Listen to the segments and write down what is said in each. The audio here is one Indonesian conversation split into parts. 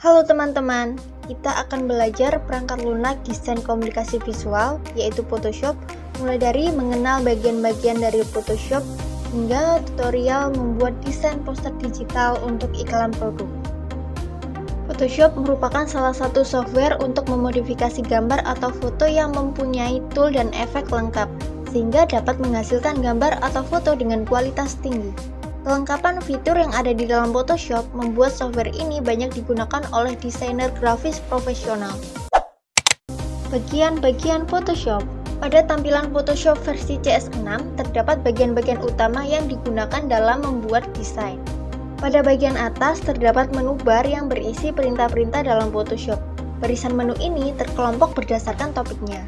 Halo teman-teman, kita akan belajar perangkat lunak desain komunikasi visual, yaitu Photoshop, mulai dari mengenal bagian-bagian dari Photoshop, hingga tutorial membuat desain poster digital untuk iklan produk. Photoshop merupakan salah satu software untuk memodifikasi gambar atau foto yang mempunyai tool dan efek lengkap, sehingga dapat menghasilkan gambar atau foto dengan kualitas tinggi. Kelengkapan fitur yang ada di dalam Photoshop membuat software ini banyak digunakan oleh desainer grafis profesional. Bagian-bagian Photoshop. Pada tampilan Photoshop versi CS6, terdapat bagian-bagian utama yang digunakan dalam membuat desain. Pada bagian atas terdapat menu bar yang berisi perintah-perintah dalam Photoshop. Barisan menu ini terkelompok berdasarkan topiknya.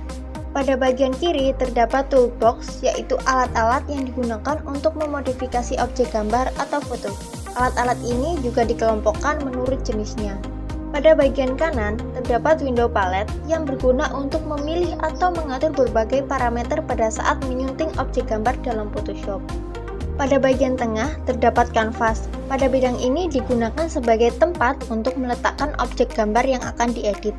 Pada bagian kiri terdapat toolbox, yaitu alat-alat yang digunakan untuk memodifikasi objek gambar atau foto. Alat-alat ini juga dikelompokkan menurut jenisnya. Pada bagian kanan terdapat window palette yang berguna untuk memilih atau mengatur berbagai parameter pada saat menyunting objek gambar dalam Photoshop. Pada bagian tengah terdapat kanvas. Pada bidang ini digunakan sebagai tempat untuk meletakkan objek gambar yang akan diedit.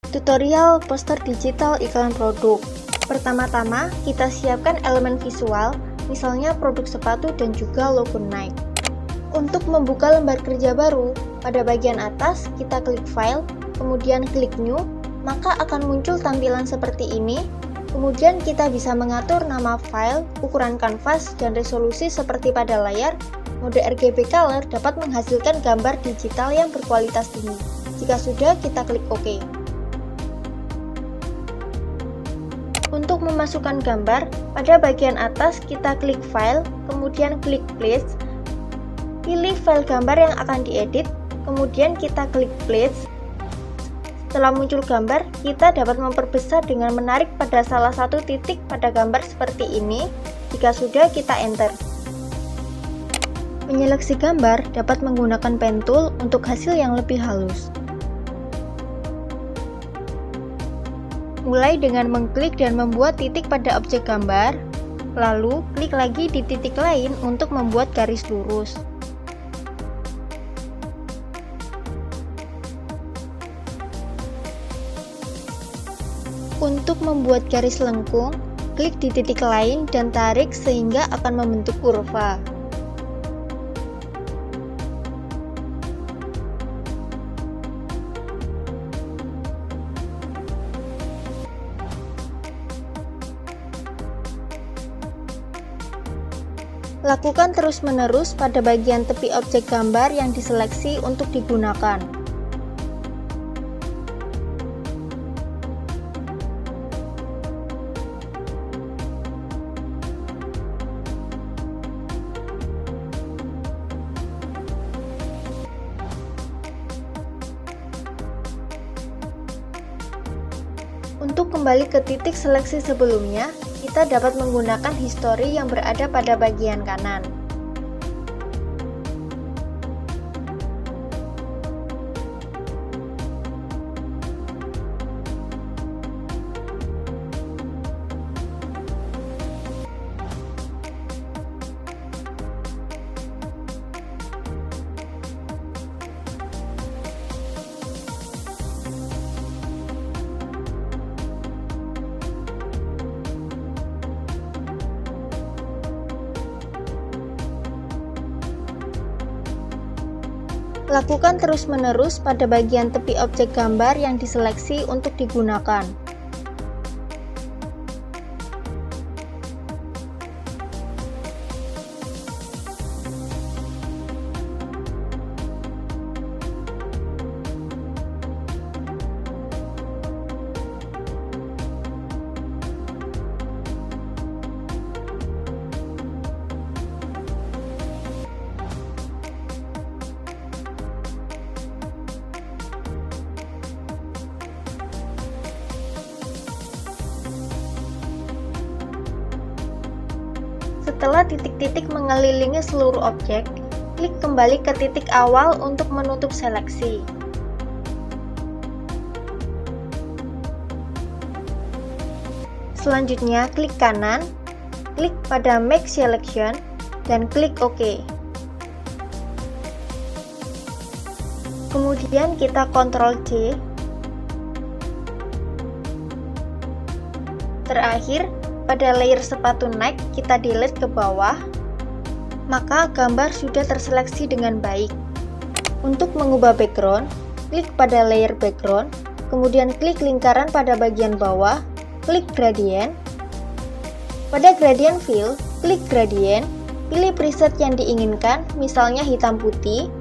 Tutorial poster digital iklan produk. Pertama-tama, kita siapkan elemen visual, misalnya produk sepatu dan juga logo Nike. Untuk membuka lembar kerja baru, pada bagian atas kita klik File, kemudian klik New, maka akan muncul tampilan seperti ini. Kemudian kita bisa mengatur nama file, ukuran kanvas, dan resolusi seperti pada layar. Mode RGB Color dapat menghasilkan gambar digital yang berkualitas tinggi. Jika sudah, kita klik OK. Untuk memasukkan gambar, pada bagian atas kita klik File, kemudian klik Place. Pilih file gambar yang akan diedit, kemudian kita klik Place. Setelah muncul gambar, kita dapat memperbesar dengan menarik pada salah satu titik pada gambar seperti ini. Jika sudah, kita Enter. Menyeleksi gambar dapat menggunakan pen tool untuk hasil yang lebih halus. Mulai dengan mengklik dan membuat titik pada objek gambar, lalu klik lagi di titik lain untuk membuat garis lurus. Untuk membuat garis lengkung, klik di titik lain dan tarik sehingga akan membentuk kurva. Lakukan terus-menerus pada bagian tepi objek gambar yang diseleksi untuk digunakan. Untuk kembali ke titik seleksi sebelumnya, kita dapat menggunakan history yang berada pada bagian kanan. Lakukan terus-menerus pada bagian tepi objek gambar yang diseleksi untuk digunakan. Setelah titik-titik mengelilingi seluruh objek, klik kembali ke titik awal untuk menutup seleksi. Selanjutnya, klik kanan, klik pada Make Selection, dan klik OK. Kemudian kita Ctrl C. Terakhir, pada layer sepatu Nike kita delete ke bawah, maka gambar sudah terseleksi dengan baik. Untuk mengubah background, klik pada layer background, kemudian klik lingkaran pada bagian bawah, klik gradient. Pada gradient fill, klik gradient, pilih preset yang diinginkan, misalnya hitam putih.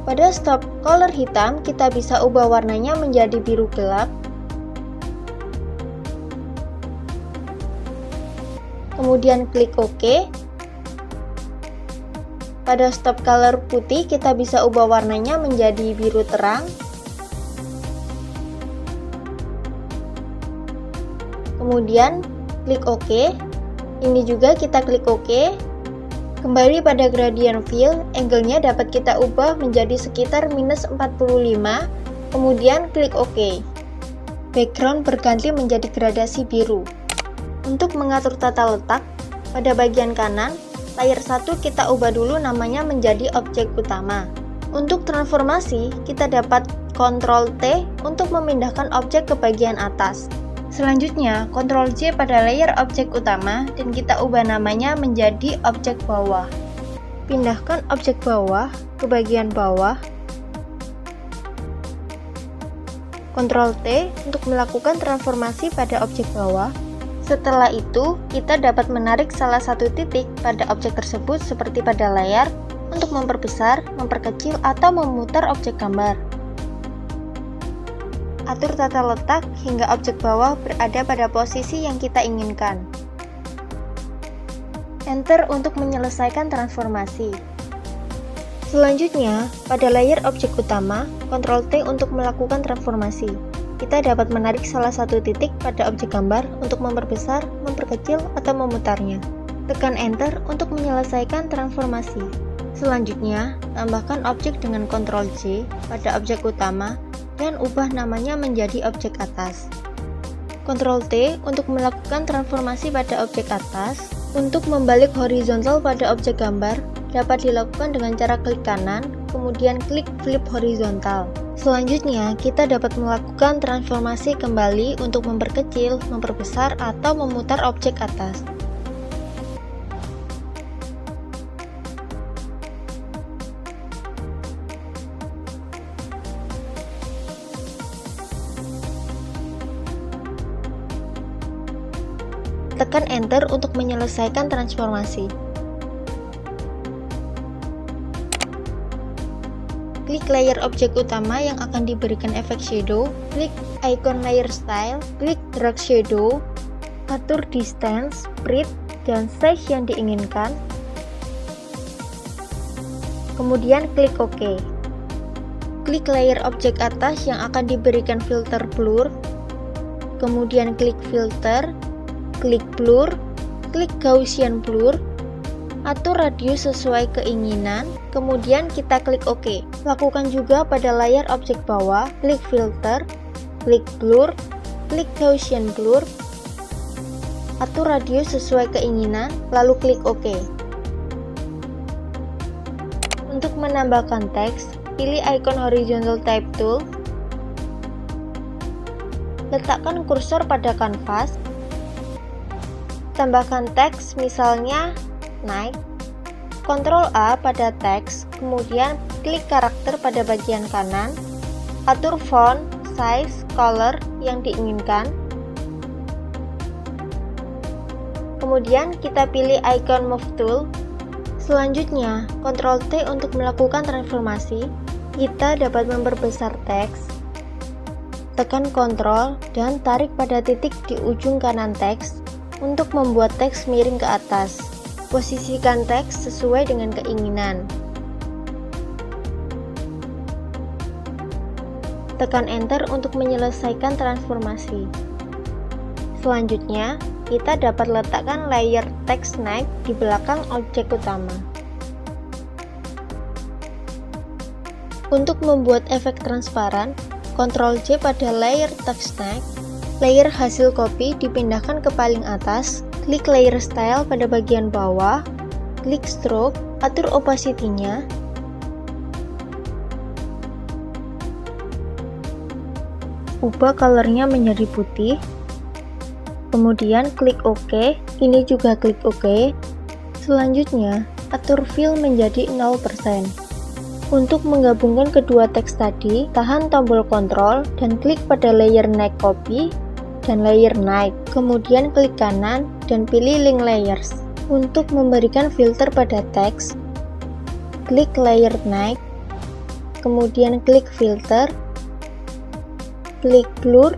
Pada stop color hitam, kita bisa ubah warnanya menjadi biru gelap. Kemudian klik OK. Pada stop color putih, kita bisa ubah warnanya menjadi biru terang. Kemudian klik OK. Ini juga kita klik OK. Kembali pada gradient fill, angle-nya dapat kita ubah menjadi sekitar minus 45. Kemudian klik OK. Background berganti menjadi gradasi biru. Untuk mengatur tata letak, pada bagian kanan, layer 1 kita ubah dulu namanya menjadi objek utama. Untuk transformasi, kita dapat Ctrl T untuk memindahkan objek ke bagian atas. Selanjutnya, Ctrl J pada layer objek utama dan kita ubah namanya menjadi objek bawah. Pindahkan objek bawah ke bagian bawah. Ctrl T untuk melakukan transformasi pada objek bawah. Setelah itu, kita dapat menarik salah satu titik pada objek tersebut seperti pada layar untuk memperbesar, memperkecil, atau memutar objek gambar. Atur tata letak hingga objek bawah berada pada posisi yang kita inginkan. Enter untuk menyelesaikan transformasi. Selanjutnya, pada layer objek utama, Ctrl T untuk melakukan transformasi. Kita dapat menarik salah satu titik pada objek gambar untuk memperbesar, memperkecil, atau memutarnya. Tekan Enter untuk menyelesaikan transformasi. Selanjutnya, tambahkan objek dengan Ctrl J pada objek utama dan ubah namanya menjadi objek atas. Ctrl T untuk melakukan transformasi pada objek atas. Untuk membalik horizontal pada objek gambar, dapat dilakukan dengan cara klik kanan, kemudian klik flip horizontal. Selanjutnya, kita dapat melakukan transformasi kembali untuk memperkecil, memperbesar, atau memutar objek atas. Tekan Enter untuk menyelesaikan transformasi. Klik layer objek utama yang akan diberikan efek shadow, klik icon layer style, klik drag shadow, atur distance, breadth, dan size yang diinginkan. Kemudian klik OK. Klik layer objek atas yang akan diberikan filter blur, kemudian klik filter, klik blur, klik Gaussian blur, atur radius sesuai keinginan, kemudian kita klik OK. Lakukan juga pada layar objek bawah, klik filter, klik blur, klik Gaussian blur, atur radius sesuai keinginan, lalu klik OK. Untuk menambahkan teks, pilih icon horizontal type tool, letakkan kursor pada kanvas, tambahkan teks misalnya Nike, Ctrl A pada teks, kemudian klik karakter pada bagian kanan, atur font, size, color yang diinginkan. Kemudian kita pilih icon move tool. Selanjutnya, Ctrl T untuk melakukan transformasi. Kita dapat memperbesar teks. Tekan Ctrl dan tarik pada titik di ujung kanan teks untuk membuat teks miring ke atas. Posisikan teks sesuai dengan keinginan. Tekan Enter untuk menyelesaikan transformasi. Selanjutnya, kita dapat letakkan layer teks Nike di belakang objek utama. Untuk membuat efek transparan, Ctrl J pada layer teks Nike. Layer hasil copy dipindahkan ke paling atas, klik layer style pada bagian bawah, klik stroke, atur opacity-nya. ubah colornya menjadi putih. Kemudian klik OK, ini juga klik OK. Selanjutnya, atur fill menjadi 0%. Untuk menggabungkan kedua teks tadi, tahan tombol Ctrl dan klik pada layer Night Copy dan layer Night. Kemudian klik kanan dan pilih Link Layers. Untuk memberikan filter pada teks, klik layer Night, kemudian klik filter, klik blur,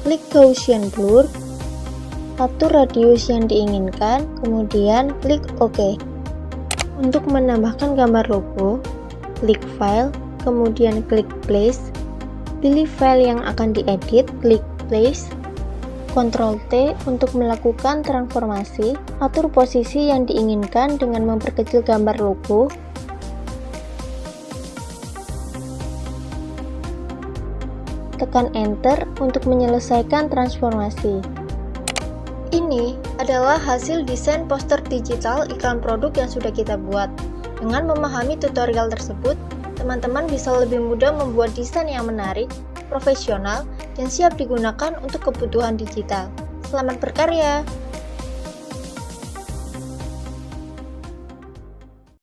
klik Gaussian blur, atur radius yang diinginkan, kemudian klik OK. Untuk menambahkan gambar logo, klik File, kemudian klik Place, pilih file yang akan diedit, klik Place, Ctrl T untuk melakukan transformasi, atur posisi yang diinginkan dengan memperkecil gambar logo, tekan Enter untuk menyelesaikan transformasi. Ini adalah hasil desain poster digital iklan produk yang sudah kita buat. Dengan memahami tutorial tersebut, teman-teman bisa lebih mudah membuat desain yang menarik, profesional, dan siap digunakan untuk kebutuhan digital. Selamat berkarya!